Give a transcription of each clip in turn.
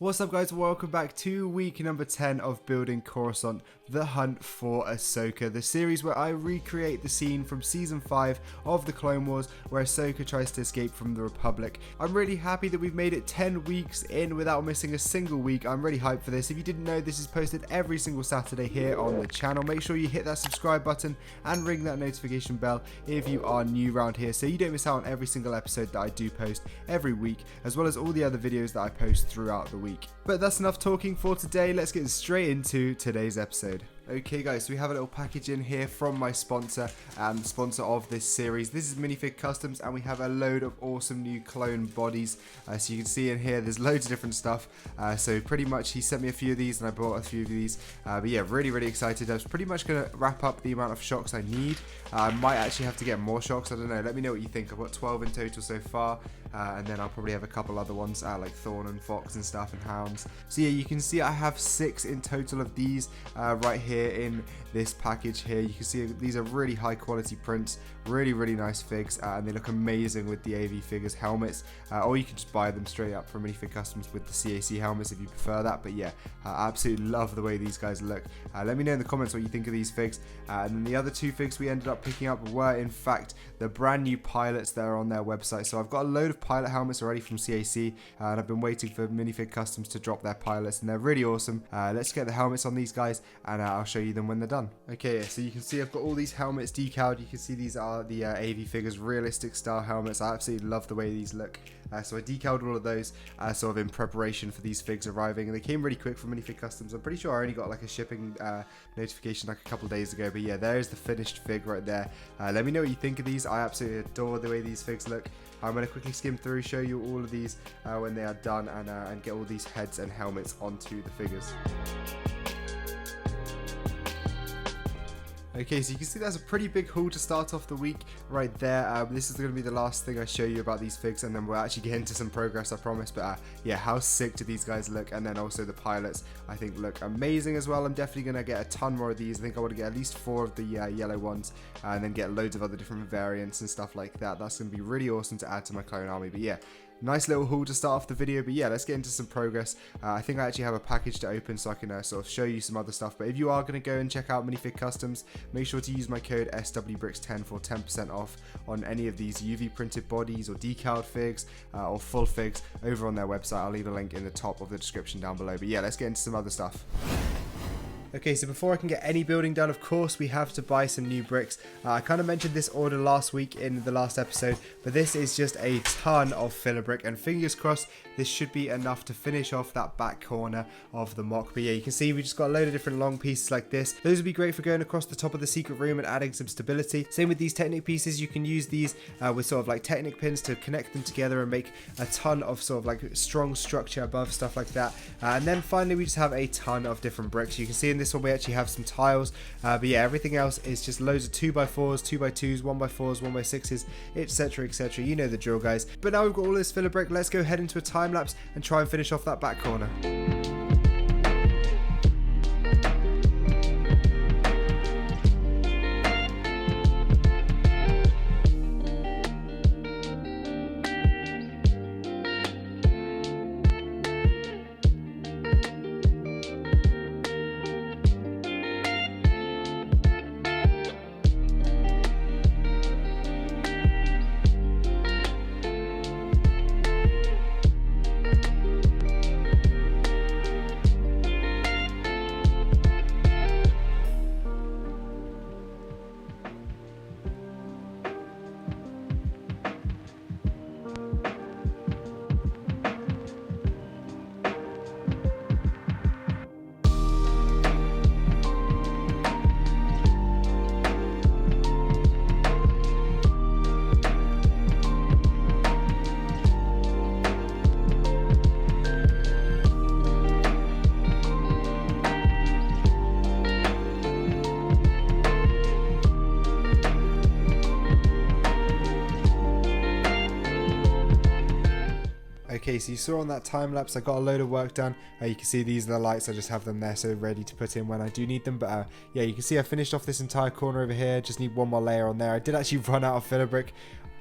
What's up guys, welcome back to week number 10 of building Coruscant, the hunt for Ahsoka, the series where I recreate the scene from season 5 of the Clone Wars where Ahsoka tries to escape from the Republic. I'm really happy that we've made it 10 weeks in without missing a single week. I'm really hyped for this. If you didn't know, this is posted every single Saturday here on the channel. Make sure you hit that subscribe button and ring that notification bell if you are new around here so you don't miss out on every single episode that I do post every week, as well as all the other videos that I post throughout the week. But that's enough talking for today. Let's get straight into today's episode. Okay guys, so we have a little package in here from my sponsor and the sponsor of this series. This is Minifig Customs, and we have a load of awesome new clone bodies. So you can see in here there's loads of different stuff. So pretty much he sent me a few of these and I bought a few of these. But yeah, really excited. I was pretty much going to wrap up the amount of shocks I need. I might actually have to get more shocks, I don't know. Let me know what you think. I've got 12 in total so far. And then I'll probably have a couple other ones like Thorn and Fox and stuff and Hounds. So yeah, you can see I have 6 in total of these right here in this package here. You can see these are really high quality prints, really nice figs, and they look amazing with the AV figures helmets, or you can just buy them straight up from Minifig Customs with the CAC helmets if you prefer that. But yeah, I absolutely love the way these guys look. Let me know in the comments what you think of these figs. And then the other 2 figs we ended up picking up were in fact the brand new pilots that are on their website. So I've got a load of pilot helmets already from CAC, and I've been waiting for Minifig Customs to drop their pilots, and they're really awesome. Let's get the helmets on these guys, and I'll show you them when they're done. Okay, so you can see I've got all these helmets decaled. You can see these are the AV figures realistic style helmets. I absolutely love the way these look. So I decaled all of those sort of in preparation for these figs arriving, and they came really quick from Minifig Customs. I'm pretty sure I only got like a shipping notification like a couple days ago, but yeah, there's the finished fig right there. Let me know what you think of these. I absolutely adore the way these figs look. I'm going to quickly skim through, show you all of these when they are done, and get all these heads and helmets onto the figures. Okay, so you can see that's a pretty big haul to start off the week right there. This is going to be the last thing I show you about these figs, and then we'll actually get into some progress, I promise. But yeah, how sick do these guys look? And then also the pilots, I think, look amazing as well. I'm definitely going to get a ton more of these. I think I want to get at least 4 of the yellow ones, and then get loads of other different variants and stuff like that. That's going to be really awesome to add to my clone army. But yeah, nice little haul to start off the video. But yeah, let's get into some progress. I think I actually have a package to open so I can sort of show you some other stuff. But if you are going to go and check out Minifig Customs, make sure to use my code SWBricks10 for 10% off on any of these UV printed bodies or decaled figs or full figs over on their website. I'll leave a link in the top of the description down below. But yeah, let's get into some other stuff. Okay, so before I can get any building done, of course, we have to buy some new bricks. I kind of mentioned this order last week in the last episode, but this is just a ton of filler brick, and fingers crossed this should be enough to finish off that back corner of the mock. But yeah, you can see we just got a load of different long pieces like this. Those would be great for going across the top of the secret room and adding some stability. Same with these Technic pieces. You can use these with sort of like Technic pins to connect them together and make a ton of sort of like strong structure above, stuff like that. And then finally, we just have a ton of different bricks. You can see in this one we actually have some tiles, but yeah, everything else is just loads of 2x4s, 2x2s, 1x4s, 1x6s, etc. You know the drill, guys. But now we've got all this filler brick, let's go head into a time lapse and try and finish off that back corner. Okay, so you saw on that time lapse I got a load of work done. You can see these are the lights, I just have them there so ready to put in when I do need them. But yeah, you can see I finished off this entire corner over here, just need one more layer on there. I did actually run out of filler brick.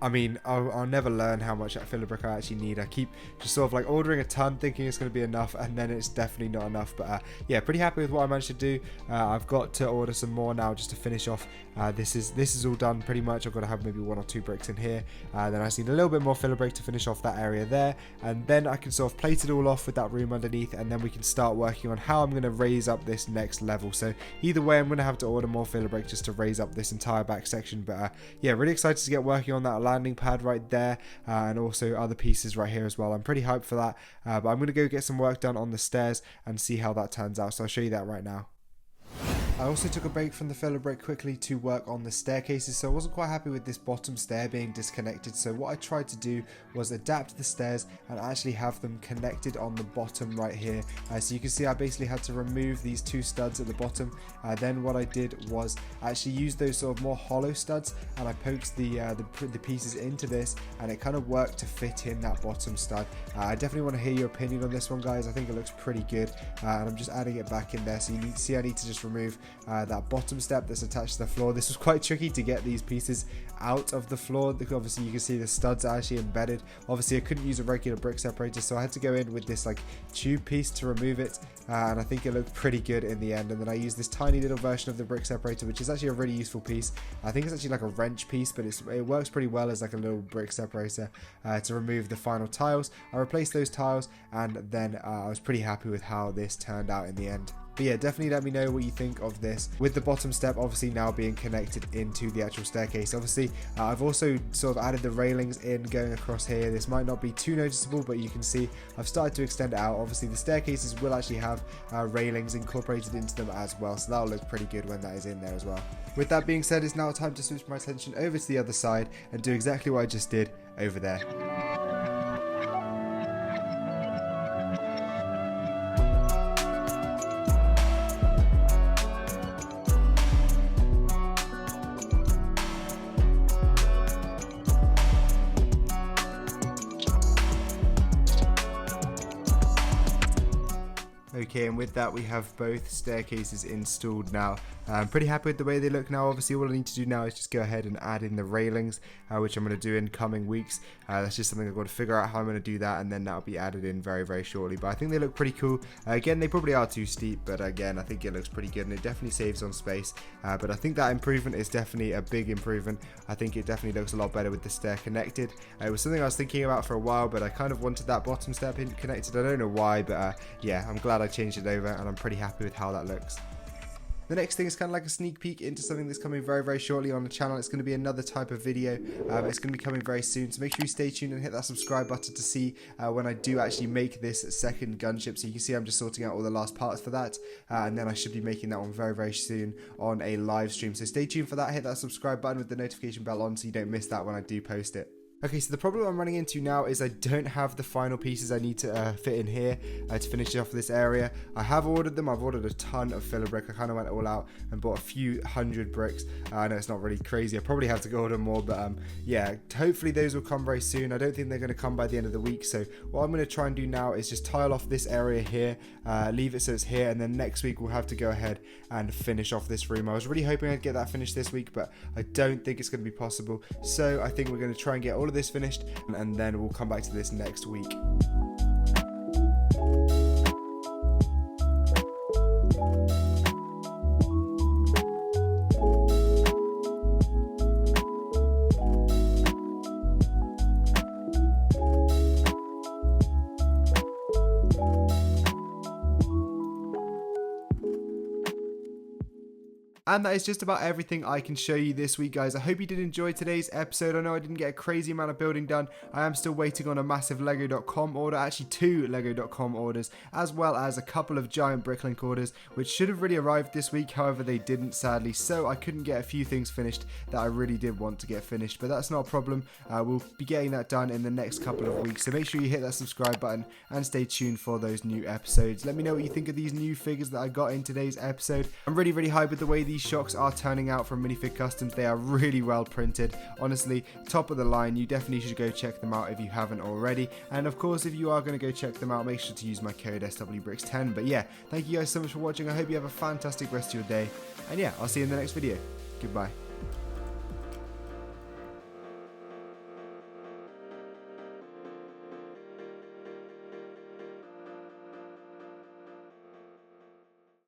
I mean, I'll never learn how much filler brick I actually need. I keep just sort of like ordering a ton thinking it's going to be enough, and then it's definitely not enough. But yeah, pretty happy with what I managed to do. I've got to order some more now just to finish off. This is all done pretty much. I've got to have maybe 1 or 2 bricks in here. Then I just need a little bit more filler brick to finish off that area there, and then I can sort of plate it all off with that room underneath, and then we can start working on how I'm going to raise up this next level. So either way, I'm going to have to order more filler brick just to raise up this entire back section. But yeah, really excited to get working on that landing pad right there, and also other pieces right here as well. I'm pretty hyped for that, but I'm going to go get some work done on the stairs and see how that turns out. So I'll show you that right now. I also took a break from the filler brick quickly to work on the staircases, so I wasn't quite happy with this bottom stair being disconnected. So what I tried to do was adapt the stairs and actually have them connected on the bottom right here. So you can see I basically had to remove these 2 studs at the bottom. Then what I did was actually use those sort of more hollow studs, and I poked the pieces into this, and it kind of worked to fit in that bottom stud. I definitely want to hear your opinion on this one, guys. I think it looks pretty good, and I'm just adding it back in there. So you need to see I need to just remove that bottom step that's attached to the floor. This was quite tricky to get these pieces out of the floor. Obviously you can see the studs are actually embedded. Obviously I couldn't use a regular brick separator, so I had to go in with this like tube piece to remove it, and I think it looked pretty good in the end. And then I used this tiny little version of the brick separator, which is actually a really useful piece. I think it's actually like a wrench piece, but it works pretty well as like a little brick separator to remove the final tiles. I replaced those tiles, and then I was pretty happy with how this turned out in the end. But yeah, definitely let me know what you think of this, with the bottom step obviously now being connected into the actual staircase. Obviously I've also sort of added the railings in going across here. This might not be too noticeable, but you can see I've started to extend it out. Obviously the staircases will actually have railings incorporated into them as well, so that'll look pretty good when that is in there as well. With that being said, it's now time to switch my attention over to the other side and do exactly what I just did over there. Okay, and with that we have both staircases installed now. I'm pretty happy with the way they look now. Obviously all I need to do now is just go ahead and add in the railings, which I'm going to do in coming weeks. That's just something I've got to figure out how I'm going to do that, and then that'll be added in very, very shortly. But I think they look pretty cool. Again, they probably are too steep, but again, I think it looks pretty good, and it definitely saves on space. But I think that improvement is definitely a big improvement. I think it definitely looks a lot better with the stair connected. It was something I was thinking about for a while, but I kind of wanted that bottom step connected. I don't know why, but yeah, I'm glad I changed it over, and I'm pretty happy with how that looks. The next thing is kind of like a sneak peek into something that's coming very, very shortly on the channel. It's going to be another type of video. It's going to be coming very soon, so make sure you stay tuned and hit that subscribe button to see when I do actually make this second gunship. So you can see I'm just sorting out all the last parts for that, and then I should be making that one very, very soon on a live stream. So stay tuned for that. Hit that subscribe button with the notification bell on so you don't miss that when I do post it. Okay, so the problem I'm running into now is I don't have the final pieces I need to fit in here to finish off this area. I have ordered them. I've ordered a ton of filler brick. I kind of went all out and bought a few hundred bricks. I know it's not really crazy. I probably have to go order more, but yeah, hopefully those will come very soon. I don't think they're going to come by the end of the week. So what I'm going to try and do now is just tile off this area here, leave it so it's here, and then next week we'll have to go ahead and finish off this room. I was really hoping I'd get that finished this week, but I don't think it's going to be possible. So I think we're going to try and get all of this finished, and then we'll come back to this next week. And that is just about everything I can show you this week, guys. I hope you did enjoy today's episode. I know I didn't get a crazy amount of building done. I am still waiting on a massive Lego.com order, actually 2 Lego.com orders, as well as a couple of giant bricklink orders, which should have really arrived this week. However, they didn't, sadly, so I couldn't get a few things finished that I really did want to get finished, but that's not a problem. We'll be getting that done in the next couple of weeks, so make sure you hit that subscribe button and stay tuned for those new episodes. Let me know what you think of these new figures that I got in today's episode. I'm really, really hyped with the way these shocks are turning out from Minifig Customs. They are really well printed. Honestly, top of the line. You definitely should go check them out if you haven't already. And of course, if you are going to go check them out, make sure to use my code SWBricks10. But yeah, thank you guys so much for watching. I hope you have a fantastic rest of your day. And yeah, I'll see you in the next video. Goodbye.